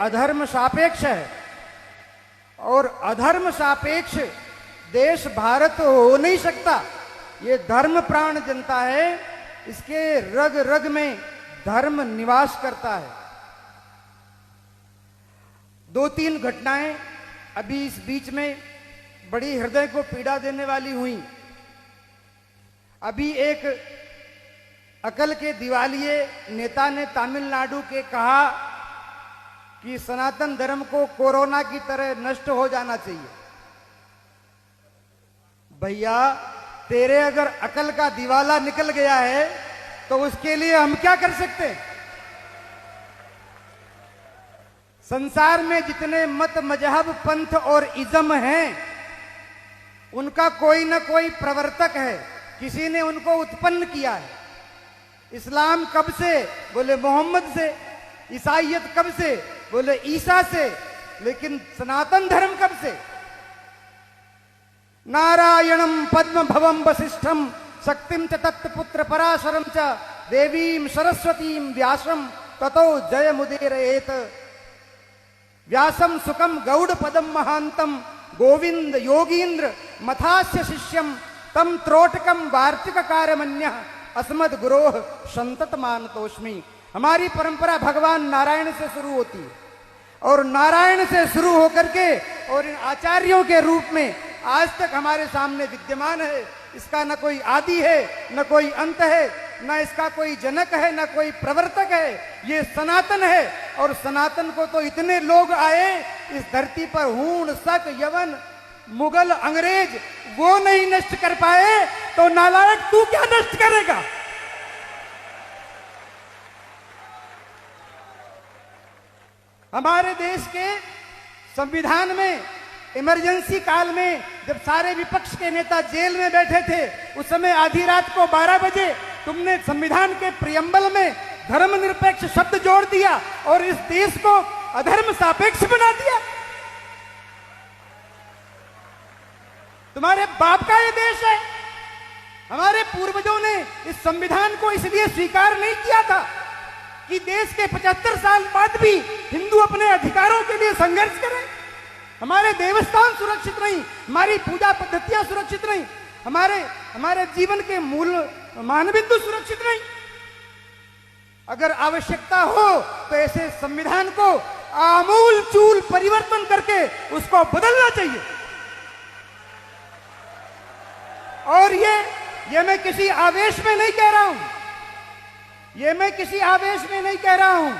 अधर्म सापेक्ष है और अधर्म सापेक्ष देश भारत हो नहीं सकता। ये धर्म प्राण जनता है, इसके रग रग में धर्म निवास करता है। 2-3 घटनाएं अभी इस बीच में बड़ी हृदय को पीड़ा देने वाली हुई। अभी एक अकल के दिवालिये नेता ने तमिलनाडु के कहा कि सनातन धर्म को कोरोना की तरह नष्ट हो जाना चाहिए। भैया, तेरे अगर अकल का दिवाला निकल गया है तो उसके लिए हम क्या कर सकते हैं? संसार में जितने मत, मजहब, पंथ और इज्म हैं, उनका कोई ना कोई प्रवर्तक है, किसी ने उनको उत्पन्न किया है। इस्लाम कब से? बोले मोहम्मद से। ईसाईयत कब से? बोले ईसा से। लेकिन सनातन धर्म कब से? नारायणम पद्म भवम वसिष्ठम शक्तिम च तत्पुत्र पराशरम च देवीम सरस्वतीम व्यासम ततो जय मुदीरयेत। व्यासम सुखम गौड़ पदम महांतम गोविंद योगींद्र मथास्य शिष्यम तम त्रोटकम वार्तिक कार्यमन्य अस्मद गुरोह संतत मानतोष्मी। हमारी परंपरा भगवान नारायण से शुरू होती है और नारायण से शुरू होकर के और इन आचार्यों के रूप में आज तक हमारे सामने विद्यमान है। इसका न कोई आदि है, न कोई अंत है, न इसका कोई जनक है, न कोई प्रवर्तक है। ये सनातन है और सनातन को तो इतने लोग आए इस धरती पर, हूण, शक, यवन, मुगल, अंग्रेज, वो नहीं नष्ट कर पाए तो नालायक तू क्या नष्ट करेगा? हमारे देश के संविधान में इमरजेंसी काल में जब सारे विपक्ष के नेता जेल में बैठे थे, उस समय आधी रात को 12 बजे तुमने संविधान के प्रियम्बल में धर्मनिरपेक्ष शब्द जोड़ दिया और इस देश को अधर्म सापेक्ष बना दिया। तुम्हारे बाप का ये देश है। हमारे पूर्वजों ने इस संविधान को इसलिए स्वीकार नहीं किया था कि देश के 75 साल बाद भी हिंदू अपने अधिकारों के लिए संघर्ष करें। हमारे देवस्थान सुरक्षित नहीं, हमारी पूजा पद्धतियां सुरक्षित नहीं, हमारे जीवन के मूल मानबिंदु सुरक्षित नहीं। अगर आवश्यकता हो तो ऐसे संविधान को आमूल चूल परिवर्तन करके उसको बदलना चाहिए। और ये मैं किसी आवेश में नहीं कह रहा हूं, ये मैं किसी आवेश में नहीं कह रहा हूं।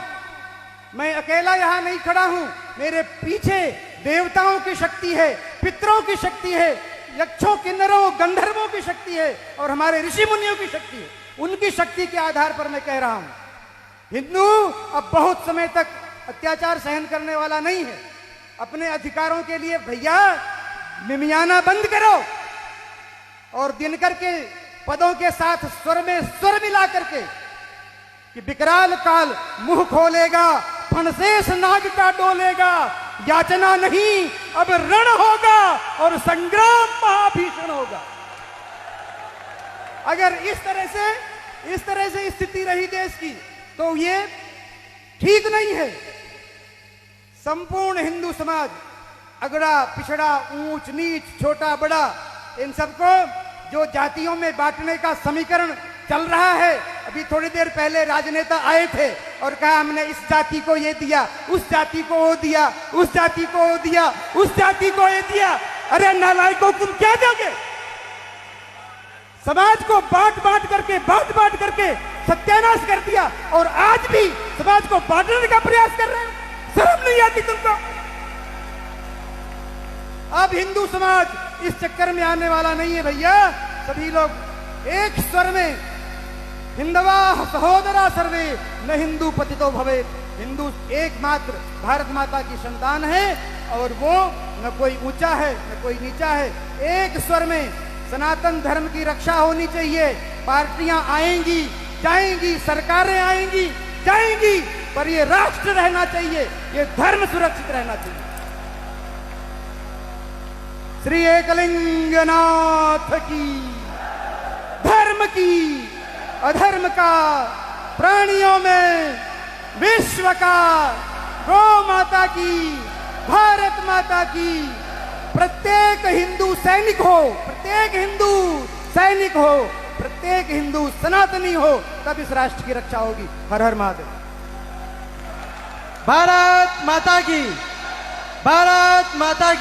मैं अकेला यहां नहीं खड़ा हूं, मेरे पीछे देवताओं की शक्ति है, पितरों की शक्ति है, यक्षों, किन्नरों, गंधर्वों की शक्ति है और हमारे ऋषि मुनियों की शक्ति है। उनकी शक्ति के आधार पर मैं कह रहा हूं, हिंदू अब बहुत समय तक अत्याचार सहन करने वाला नहीं है। अपने अधिकारों के लिए भैया मिमियाना बंद करो और दिनकर के पदों के साथ स्वर में स्वर मिला करके कि विकराल काल मुंह खोलेगा, फणसेश नाग का डोलेगा, याचना नहीं अब रण होगा और संग्राम महाभीषण होगा। अगर इस तरह से स्थिति रही देश की तो ये ठीक नहीं है। संपूर्ण हिंदू समाज, अगड़ा पिछड़ा, ऊंच नीच, छोटा बड़ा, इन सबको जो जातियों में बांटने का समीकरण चल रहा है। अभी थोड़ी देर पहले राजनेता आए थे और कहा हमने इस जाति को ये दिया, उस जाति को वो दिया, उस जाति को वो दिया, उस जाति को ये दिया। अरे नालायकों, तुम क्या दोगे? समाज को बांट बांट करके सत्यानाश कर दिया और आज भी समाज को बांटने का प्रयास कर रहे हैं। शर्म नहीं आती तुमको? अब हिंदू समाज इस चक्कर में आने वाला नहीं है भैया। सभी लोग एक स्वर में हिंदवा सहोदरा सर्वे न हिंदू पतितो भवे। हिंदू एकमात्र भारत माता की संतान है और वो न कोई ऊंचा है न कोई नीचा है। एक स्वर में सनातन धर्म की रक्षा होनी चाहिए। पार्टियां आएंगी जाएंगी, सरकारें आएंगी जाएंगी, पर ये राष्ट्र रहना चाहिए, ये धर्म सुरक्षित रहना चाहिए। श्री एकलिंगनाथ की, धर्म की, अधर्म का, प्राणियों में विश्व का, गौ माता माता की, भारत माता की। प्रत्येक हिंदू सैनिक हो, प्रत्येक हिंदू सैनिक हो, प्रत्येक हिंदू सनातनी हो, तब इस राष्ट्र की रक्षा होगी। हर हर महादेव। भारत माता की, भारत माता की।